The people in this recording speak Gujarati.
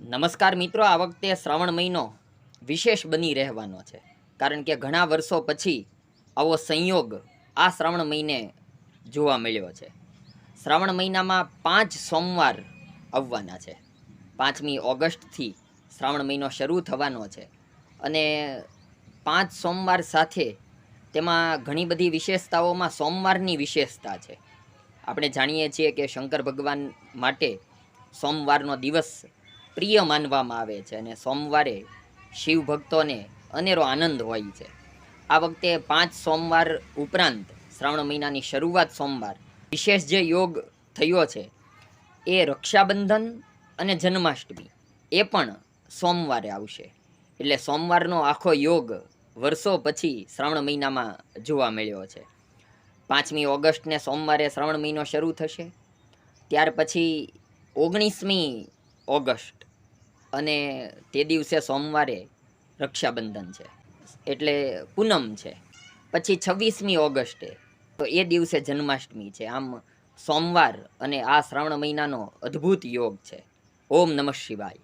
નમસ્કાર મિત્રો, આ વખતે શ્રાવણ મહિનો વિશેષ બની રહેવાનો છે, કારણ કે ઘણા વર્ષો પછી આવો સંયોગ આ શ્રાવણ મહિને જોવા મળ્યો છે. શ્રાવણ મહિનામાં 5 સોમવાર આવવાના છે. 5મી ઓગસ્ટથી શ્રાવણ મહિનો શરૂ થવાનો છે અને 5 સોમવાર સાથે તેમાં ઘણી બધી વિશેષતાઓમાં સોમવારની વિશેષતા છે. આપણે જાણીએ છીએ કે શંકર ભગવાન માટે સોમવારનો દિવસ પ્રિય માનવામાં આવે છે અને સોમવારે શિવ ભક્તોને અનેરો આનંદ હોય છે. આ વખતે 5 સોમવાર ઉપરાંત શ્રાવણ મહિનાની શરૂઆત સોમવાર વિશેષ જે યોગ થયો છે એ રક્ષાબંધન અને જન્માષ્ટમી એ પણ સોમવારે આવશે. એટલે સોમવારનો આખો યોગ વર્ષો પછી શ્રાવણ મહિનામાં જોવા મળ્યો છે. 5મી ઓગસ્ટને સોમવારે શ્રાવણ મહિનો શરૂ થશે. ત્યાર પછી 19મી ઓગસ્ટ અને તે દિવસે સોમવારે રક્ષાબંધન છે, એટલે પૂનમ છે. પછી 26મી ઓગસ્ટે તો એ દિવસે જન્માષ્ટમી છે. આમ સોમવાર અને આ શ્રાવણ મહિનાનો અદ્ભુત યોગ છે. ઓમ નમઃ શિવાય.